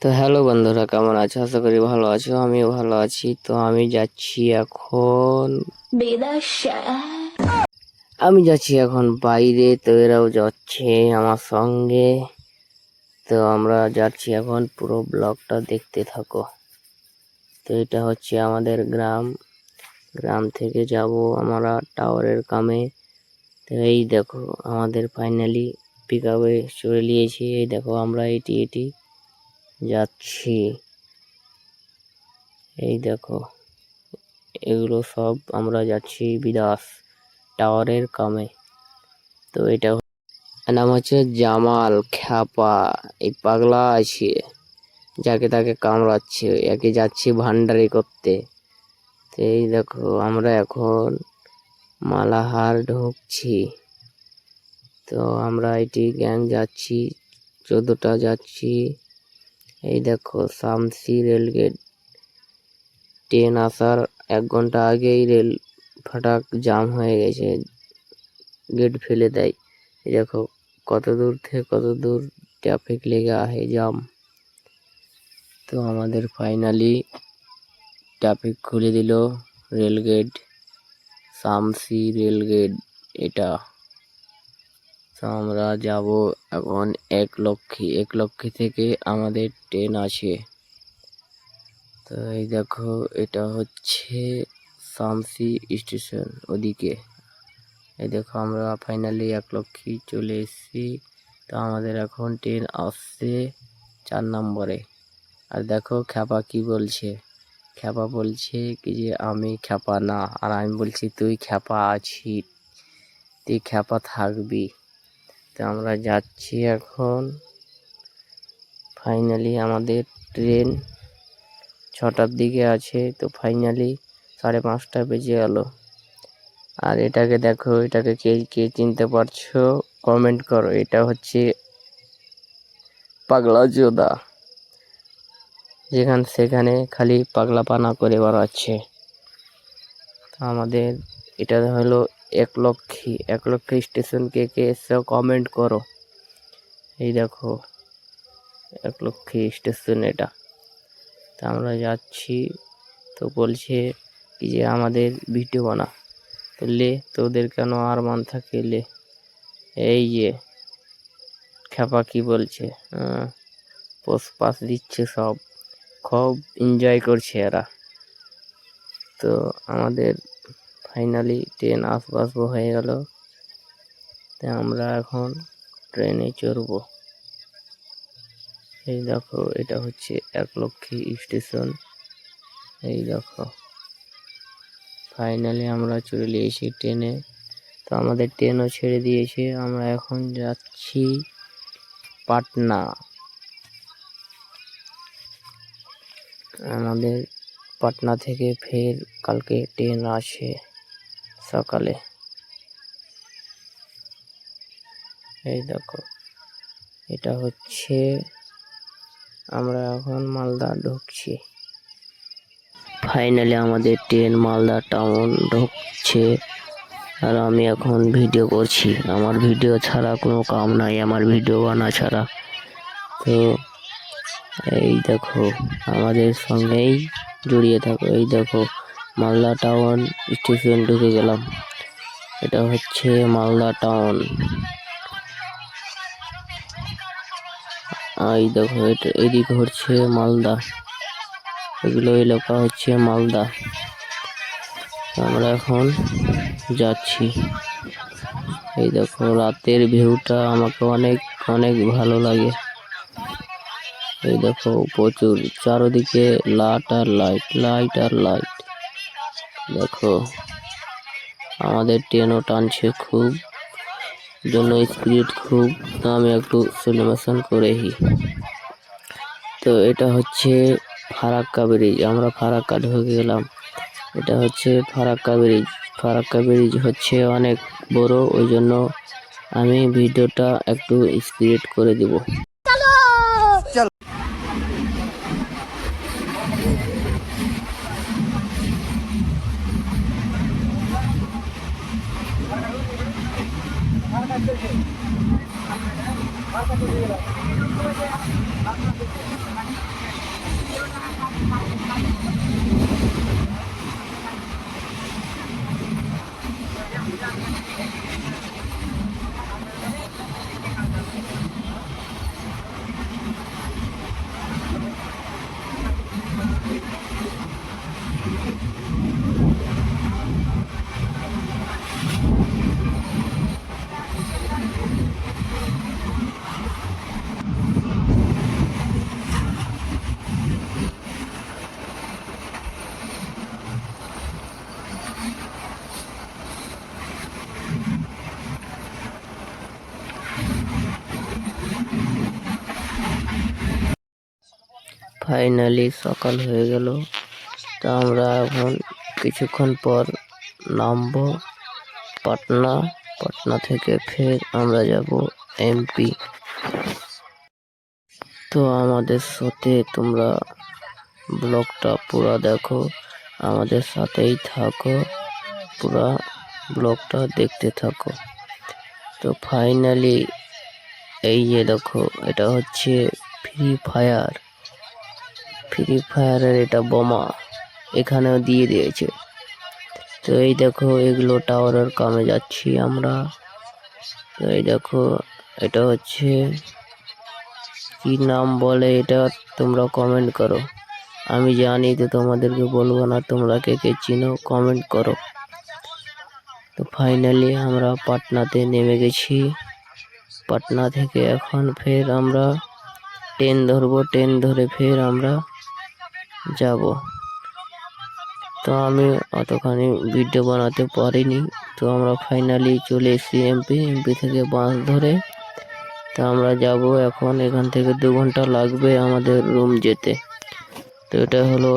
তো হ্যালো বন্ধুরা, কেমন আছো? আশা করি ভালো আছো। আমিও ভালো আছি। তো আমি যাচ্ছি এখন বাইরে। তো এরাও যাচ্ছে আমার সঙ্গে। তো আমরা যাচ্ছি এখন, পুরো ব্লগটা দেখতে থাকো। তো এটা হচ্ছে আমাদের গ্রাম থেকে যাব আমরা টাওয়ারের কামে। তো এই দেখো, আমাদের ফাইনালি পিক আপে চলে নিয়েছি। এই দেখো, আমরা এটি যাচ্ছি। এই দেখো, এগুলো সব আমরা যাচ্ছি বিদাস টাওয়ারের কামে। তো এটা নাম হচ্ছে জামাল খ্যাপা। এই পাগলা আছে, যাকে তাকে কামড়াচ্ছে, একে যাচ্ছি ভান্ডারি করতে। তো এই দেখো, আমরা এখন মালাহার ঢুকছি। তো আমরা এটি গ্যাং যাচ্ছি, 14টা যাচ্ছি। এই দেখো, শামসি রেলগেট। ট্রেন আসার 1 ঘন্টা আগেই রেল ফাটাক জাম হয়ে গেছে, গেট ফেলে দেয়। দেখো কত দূর থেকে কত দূর ট্রাফিক লেগে আহে জাম। তো আমাদের ফাইনালি ট্রাফিক খুলে দিল, রেলগেট, শামসি রেলগেট এটা। তো আমরা যাব এখন একলক্ষী থেকে আমাদের ট্রেন আছে। তো এই দেখো, এটা হচ্ছে শামসি স্টেশন ওদিকে। এই দেখো, আমরা ফাইনালি একলক্ষী চলে এসেছি। তো আমাদের এখন ট্রেন আসছে 4 নম্বরে। আর দেখো খ্যাপা কি বলছে। খ্যাপা বলছে কি যে আমি খ্যাপা না, আর আমি বলছি তুই খ্যাপা আছি, তুই খ্যাপা থাকবি। তো আমরা যাচ্ছি এখন। ফাইনালি আমাদের ট্রেন 6টার দিকে আছে। তো ফাইনালি 5:30 বেজে গেল। আর এটাকে দেখো, এটাকে কে চিনতে পারছো কমেন্ট করো। এটা হচ্ছে পাগলা যোদা, সেখানে খালি পাগলা পানা করে বেড়াচ্ছে। আমাদের এটা হলো একলক্ষী স্টেশন। কে এসে কমেন্ট করো। এই দেখো, একলক্ষী স্টেশন এটা। তা আমরা যাচ্ছি। তো বলছে কি যে আমাদের ভিডিও বানা। তো তোদের কেন আর মান থাকে লে। এই যে খ্যাপা কি বলছে, পাস দিচ্ছে, সব খুব এনজয় করছে এরা। তো আমাদের ফাইনালি ট্রেন আসবো হয়ে গেল। তো আমরা এখন ট্রেনে চড়বো। এই দেখো, এটা হচ্ছে একলক্ষী স্টেশন। এই দেখো, ফাইনালি আমরা চলে এসেছি ট্রেনে। তো আমাদের ট্রেনও ছেড়ে দিয়েছে। আমরা এখন যাচ্ছি পাটনা। আমাদের পাটনা থেকে ফের কালকে ট্রেন আসে সকালে। এই দেখো, এটা হচ্ছে, আমরা এখন মালদা ঢুকছি। ফাইনালি আমাদের ট্রেন মালদা টাউন ঢুকছে। আর আমি এখন ভিডিও করছি। আমার ভিডিও ছাড়া কোনো কাম নাই, আমার ভিডিও বানা ছাড়া। তো এই দেখো, আমাদের সঙ্গেই জড়িয়ে থাকো। এই দেখো, মালদা টাউন স্টেশন ঢুকে গেলাম। এটা হচ্ছে মালদা টাউন। এই দেখো, এদিকে হচ্ছে মালদা, এগুলো এলাকা হচ্ছে মালদা। আমরা এখন যাচ্ছি। এই দেখো, রাতের ভিউটা আমাকে অনেক অনেক ভালো লাগে। এই দেখো, প্রচুর চারদিকে লাইট আর লাইট। দেখো, আমাদের ট্রেনও টানছে খুব, জন্য স্পিড খুব। আমি একটু সিনেমেশন করেছি। তো এটা হচ্ছে ফারাক্কা ব্রিজ। আমরা ফারাক্কা ঢুকে গেলাম। এটা হচ্ছে ফারাক্কা ব্রিজ। ফারাক্কা ব্রিজ হচ্ছে অনেক বড়, ওই জন্য আমি ভিডিওটা একটু স্পিড করে দিব। ফাইনালি সকাল হয়ে গেল। তো আমরা এখন কিছুক্ষণ পর নামবো পাটনা। পাটনা থেকে ফের আমরা যাব এমপি। তো আমাদের সাথে তোমরা ব্লগটা পুরা দেখো, আমাদের সাথেই থাকো, পুরা ব্লগটা দেখতে থাকো। তো ফাইনালি এই যে দেখো, এটা হচ্ছে ফ্রি ফায়ারের এটা বোমা এখানেও দিয়ে দিয়েছে। তো এই দেখো, এগুলো টাওয়ারের কামে যাচ্ছি আমরা। তো এই দেখো, এটা হচ্ছে কি নাম বলে এটা তোমরা কমেন্ট করো। আমি জানি তো তোমাদেরকে বলবো না, তোমরা কে কে চিনো কমেন্ট করো। তো ফাইনালি আমরা পাটনাতে নেমে গেছি। পাটনা থেকে এখন ফের আমরা ট্রেন ধরবো, ট্রেন ধরে ফের আমরা যাব। তো আমি অতখানি ভিডিও বানাতে পারিনি। তো আমরা ফাইনালি চলে এসেছি এমপি থেকে বাস ধরে। তো আমরা যাব এখন, এখান থেকে 2 ঘন্টা লাগবে আমাদের রুম যেতে। তো এটা হলো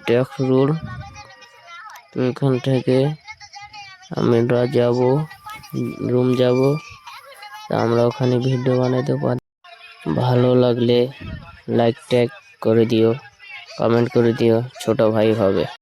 ট্যাক্স রুল। তো এখান থেকে আমরা যাব রুম যাব। তা আমরা ওখানে ভিডিও বানাতে পারি। ভালো লাগলে লাইক ট্যাগ করে দিও, কমেন্ট করে দিও, ছোট ভাই হবে।